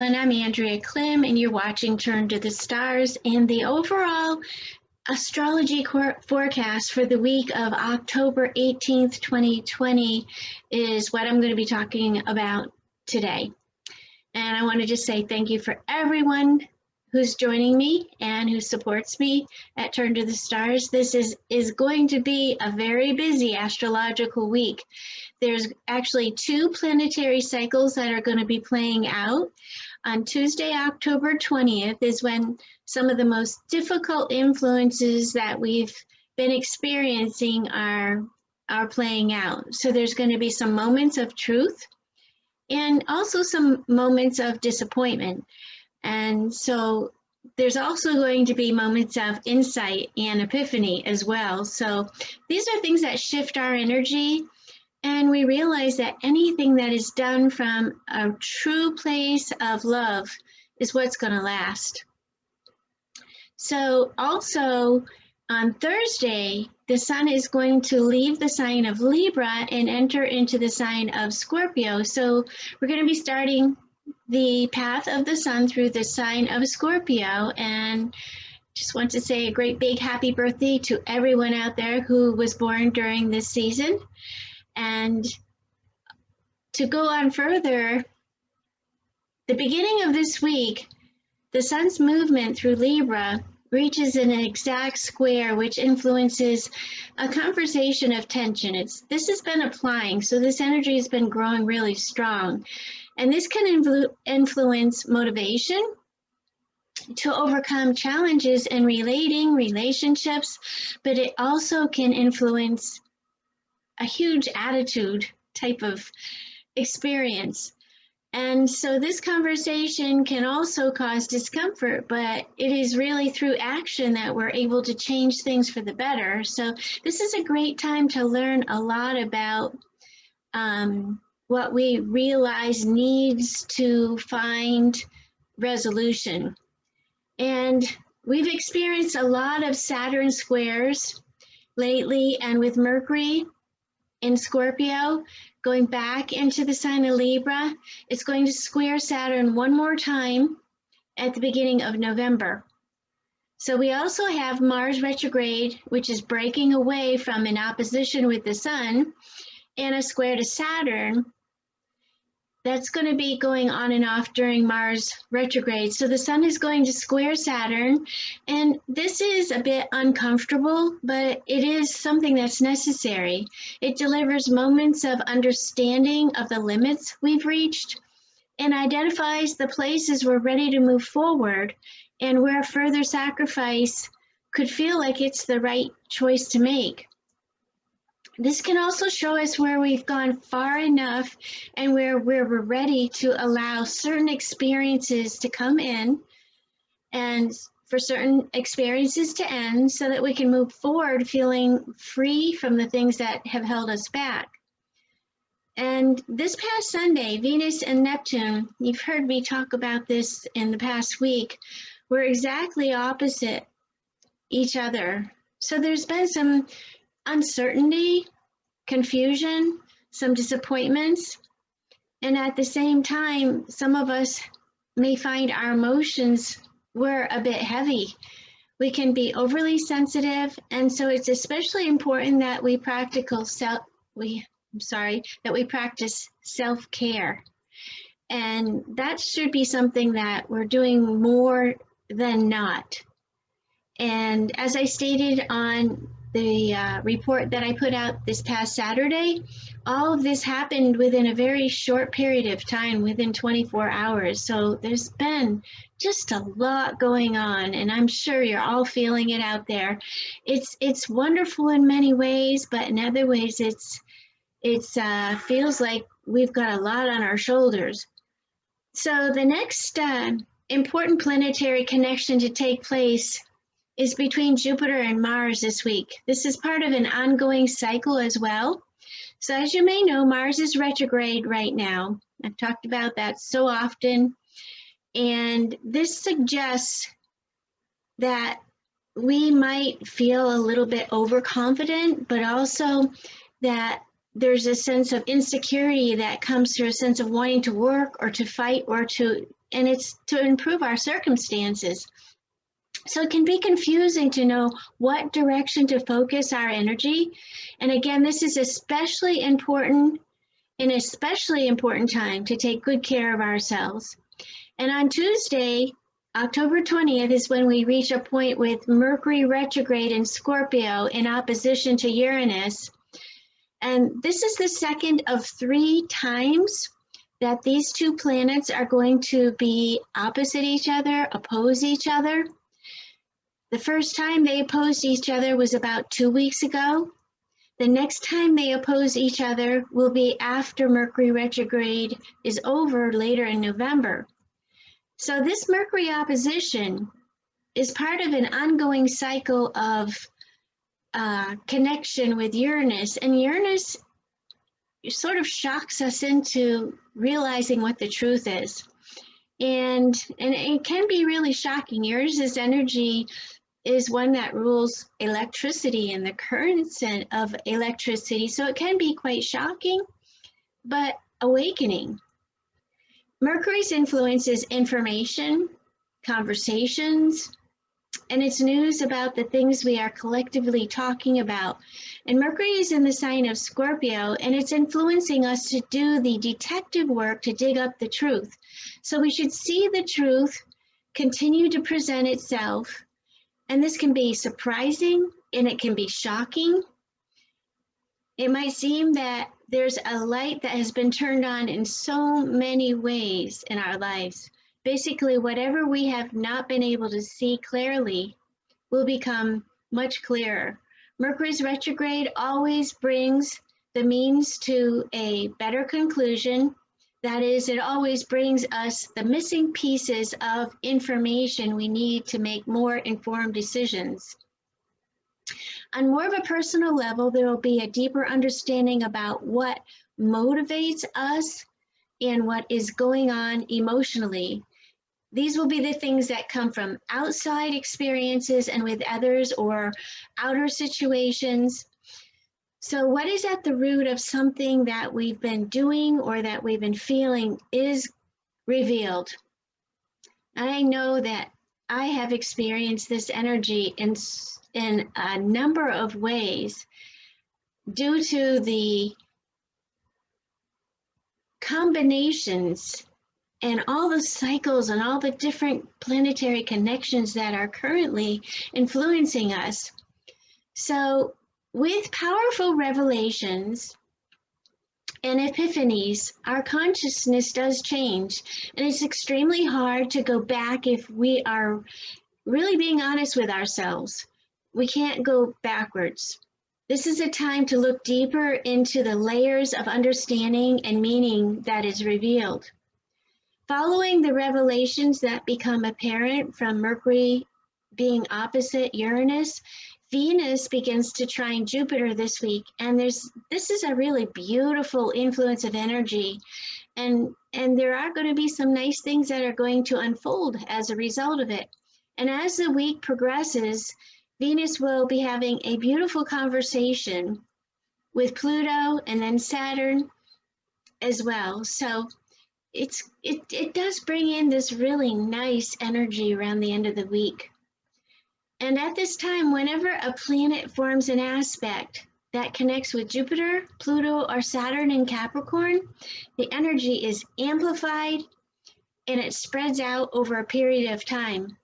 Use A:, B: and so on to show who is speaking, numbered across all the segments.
A: And I'm Andrea Klim, and you're watching Turn to the Stars. And the overall astrology forecast for the week of October 18th, 2020 is what I'm going to be talking about today. And I want to just say thank you for everyone who's joining me and who supports me at Turn to the Stars. This is going to be a very busy astrological week. There's actually 2 planetary cycles that are going to be playing out. On Tuesday, October 20th is when some of the most difficult influences that we've been experiencing are playing out. So there's going to be some moments of truth and also some moments of disappointment. And so there's also going to be moments of insight and epiphany as well. So these are things that shift our energy, and we realize that anything that is done from a true place of love is what's going to last. So also on Thursday, the sun is going to leave the sign of Libra and enter into the sign of Scorpio. So we're going to be starting the path of the sun through the sign of Scorpio, and just want to say a great big happy birthday to everyone out there who was born during this season. And to go on further, the beginning of this week, the sun's movement through Libra reaches an exact square, which influences a conversation of tension. This has been applying, so this energy has been growing really strong. And this can influence motivation to overcome challenges in relating relationships, but it also can influence a huge attitude type of experience. And so this conversation can also cause discomfort, but it is really through action that we're able to change things for the better. So this is a great time to learn a lot about what we realize needs to find resolution. And we've experienced a lot of Saturn squares lately, and with Mercury in Scorpio going back into the sign of Libra, it's going to square Saturn one more time at the beginning of November. So we also have Mars retrograde, which is breaking away from an opposition with the sun, and a square to Saturn. That's going to be going on and off during Mars retrograde. So the sun is going to square Saturn, and this is a bit uncomfortable, but it is something that's necessary. It delivers moments of understanding of the limits we've reached and identifies the places we're ready to move forward and where further sacrifice could feel like it's the right choice to make. This can also show us where we've gone far enough and where we're ready to allow certain experiences to come in and for certain experiences to end so that we can move forward feeling free from the things that have held us back. And this past Sunday, Venus and Neptune, you've heard me talk about this in the past week, were exactly opposite each other. So there's been some uncertainty, confusion, some disappointments, and at the same time, some of us may find our emotions were a bit heavy. We can be overly sensitive, and so it's especially important that we practice self-care. And that should be something that we're doing more than not. And as I stated on the report that I put out this past Saturday, all of this happened within a very short period of time, within 24 hours. So there's been just a lot going on, and I'm sure you're all feeling it out there. It's wonderful in many ways, but in other ways it feels like we've got a lot on our shoulders. So the next important planetary connection to take place is between Jupiter and Mars this week. This is part of an ongoing cycle as well. So as you may know, Mars is retrograde right now. I've talked about that so often. And this suggests that we might feel a little bit overconfident, but also that there's a sense of insecurity that comes through a sense of wanting to work or to fight or to and it's to improve our circumstances. So it can be confusing to know what direction to focus our energy. And again, this is especially important, an especially important time to take good care of ourselves. And on Tuesday, October 20th, is when we reach a point with Mercury retrograde in Scorpio in opposition to Uranus. And this is the second of 3 times that these two planets are going to be opposite each other, oppose each other. The first time they opposed each other was about 2 weeks ago. The next time they oppose each other will be after Mercury retrograde is over later in November. So this Mercury opposition is part of an ongoing cycle of connection with Uranus, and Uranus sort of shocks us into realizing what the truth is. And it can be really shocking. Uranus's energy is one that rules electricity and the currents of electricity. So it can be quite shocking, but awakening. Mercury's influence is information, conversations, and it's news about the things we are collectively talking about. And Mercury is in the sign of Scorpio, and it's influencing us to do the detective work to dig up the truth. So we should see the truth continue to present itself. And this can be surprising and it can be shocking. It might seem that there's a light that has been turned on in so many ways in our lives. Basically, whatever we have not been able to see clearly will become much clearer. Mercury's retrograde always brings the means to a better conclusion. That is, it always brings us the missing pieces of information we need to make more informed decisions. On more of a personal level, there will be a deeper understanding about what motivates us and what is going on emotionally. These will be the things that come from outside experiences and with others or outer situations. So what is at the root of something that we've been doing or that we've been feeling is revealed. I know that I have experienced this energy in a number of ways due to the combinations and all the cycles and all the different planetary connections that are currently influencing us. So with powerful revelations and epiphanies, our consciousness does change, and it's extremely hard to go back if we are really being honest with ourselves. We can't go backwards. This is a time to look deeper into the layers of understanding and meaning that is revealed. Following the revelations that become apparent from Mercury being opposite Uranus, Venus begins to trine Jupiter this week, and this is a really beautiful influence of energy, and there are going to be some nice things that are going to unfold as a result of it. And as the week progresses, Venus will be having a beautiful conversation with Pluto and then Saturn as well. So it does bring in this really nice energy around the end of the week. And at this time, whenever a planet forms an aspect that connects with Jupiter, Pluto, or Saturn in Capricorn, the energy is amplified and it spreads out over a period of time.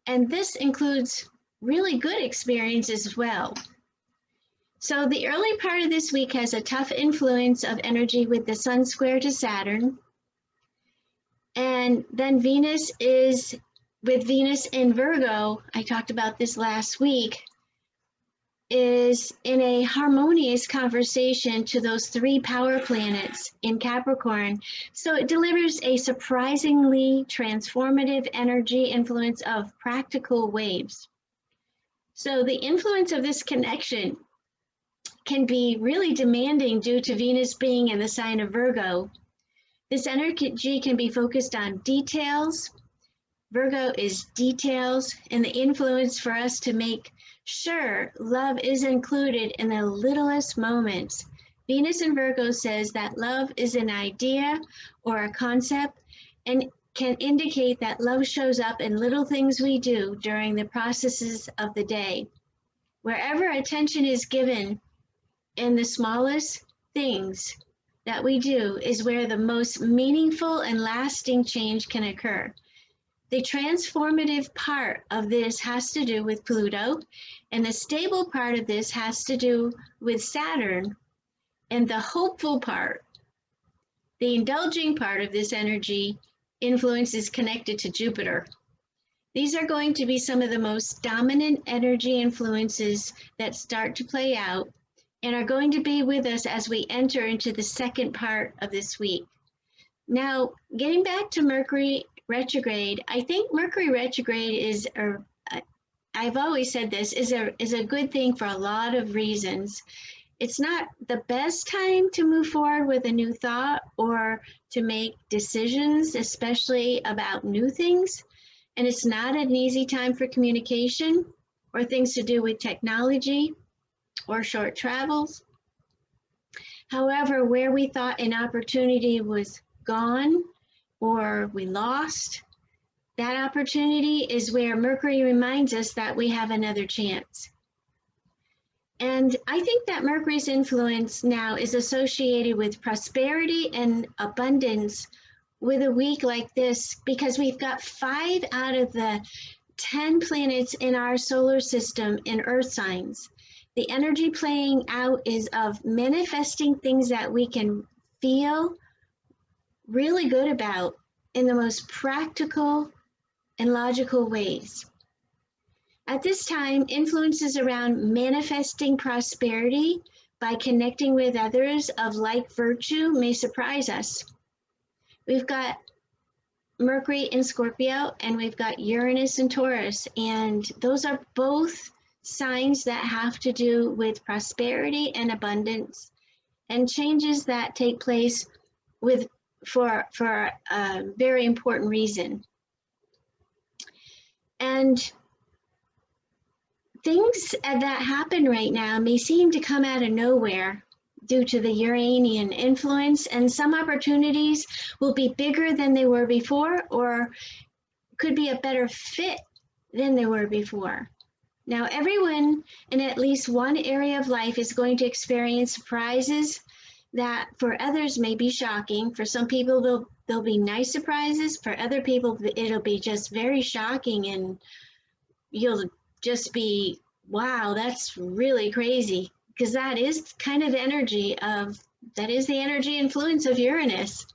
A: And this includes really good experiences as well. So the early part of this week has a tough influence of energy with the Sun square to Saturn. And then Venus is with Venus in Virgo, I talked about this last week, is in a harmonious conversation to those 3 power planets in Capricorn. So it delivers a surprisingly transformative energy influence of practical waves. So the influence of this connection can be really demanding due to Venus being in the sign of Virgo. This energy can be focused on details. Virgo is details, and the influence for us to make sure love is included in the littlest moments. Venus in Virgo says that love is an idea or a concept, and can indicate that love shows up in little things we do during the processes of the day. Wherever attention is given in the smallest things that we do is where the most meaningful and lasting change can occur. The transformative part of this has to do with Pluto, and the stable part of this has to do with Saturn, and the hopeful part, the indulging part of this energy influence is connected to Jupiter. These are going to be some of the most dominant energy influences that start to play out and are going to be with us as we enter into the second part of this week. Now, getting back to Mercury retrograde, I think Mercury retrograde is, I've always said this, is a good thing for a lot of reasons. It's not the best time to move forward with a new thought or to make decisions, especially about new things. And it's not an easy time for communication or things to do with technology or short travels. However, where we thought an opportunity was gone or we lost, that opportunity is where Mercury reminds us that we have another chance. And I think that Mercury's influence now is associated with prosperity and abundance with a week like this, because we've got 5 out of the 10 planets in our solar system in Earth signs. The energy playing out is of manifesting things that we can feel really good about in the most practical and logical ways. At this time, influences around manifesting prosperity by connecting with others of like virtue may surprise us. We've got Mercury in Scorpio and we've got Uranus in Taurus, and those are both signs that have to do with prosperity and abundance and changes that take place for a very important reason. And things that happen right now may seem to come out of nowhere due to the Uranian influence, and some opportunities will be bigger than they were before or could be a better fit than they were before. Now, everyone in at least one area of life is going to experience surprises that for others may be shocking. For some people, they'll be nice surprises. For other people, it'll be just very shocking and you'll just be, wow, that's really crazy, because that is kind of the energy influence of Uranus.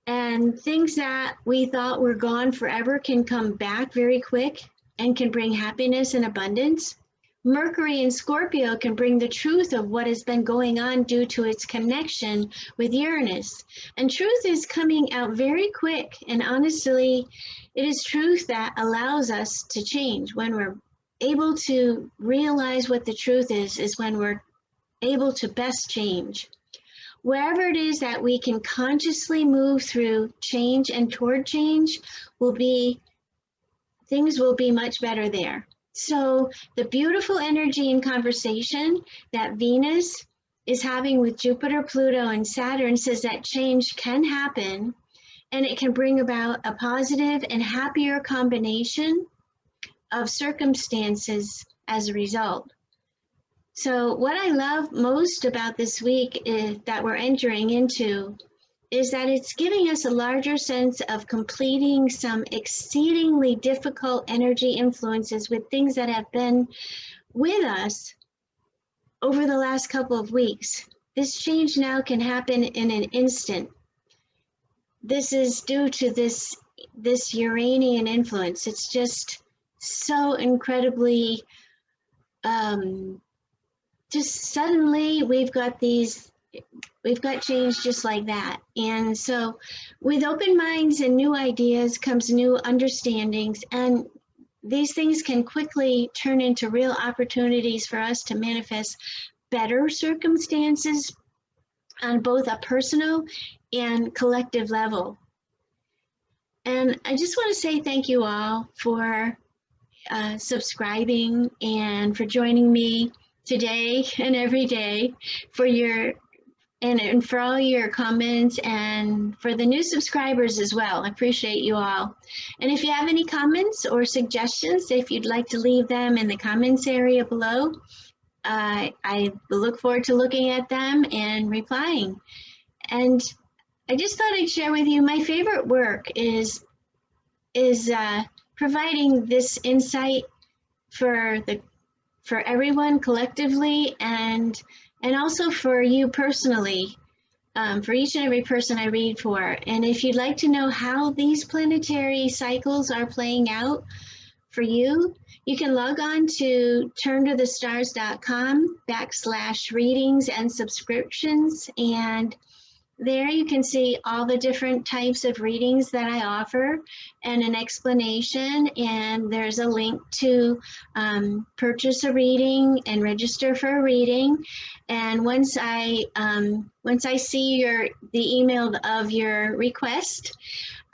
A: And things that we thought were gone forever can come back very quick and can bring happiness and abundance. Mercury in Scorpio can bring the truth of what has been going on due to its connection with Uranus. And truth is coming out very quick. And honestly, it is truth that allows us to change. When we're able to realize what the truth is when we're able to best change. Wherever it is that we can consciously move through change and toward change, things will be much better there. So the beautiful energy and conversation that Venus is having with Jupiter, Pluto, and Saturn says that change can happen, and it can bring about a positive and happier combination of circumstances as a result. So what I love most about this week that we're entering into is that it's giving us a larger sense of completing some exceedingly difficult energy influences with things that have been with us over the last couple of weeks. This change now can happen in an instant. This is due to this Uranian influence. It's just so incredibly, just suddenly we've got change just like that. And so with open minds and new ideas comes new understandings, and these things can quickly turn into real opportunities for us to manifest better circumstances on both a personal and collective level. And I just want to say thank you all for subscribing and for joining me today and every day, for your and for all your comments, and for the new subscribers as well. I appreciate you all. And if you have any comments or suggestions, if you'd like to leave them in the comments area below, I look forward to looking at them and replying. And I just thought I'd share with you my favorite work is providing this insight for everyone collectively, and also for you personally, for each and every person I read for. And if you'd like to know how these planetary cycles are playing out for you, you can log on to turntothestars.com/readings and subscriptions, and there you can see all the different types of readings that I offer and an explanation, and there's a link to purchase a reading and register for a reading. And once I see the email of your request,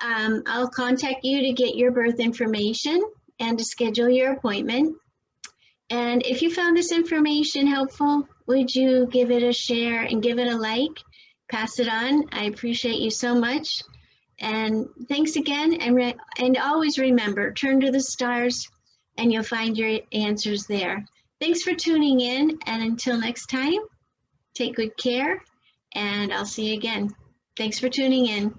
A: I'll contact you to get your birth information and to schedule your appointment. And if you found this information helpful, would you give it a share and give it a like? Pass it on. I appreciate you so much. And thanks again. And always remember, turn to the stars and you'll find your answers there. Thanks for tuning in. And until next time, take good care, and I'll see you again. Thanks for tuning in.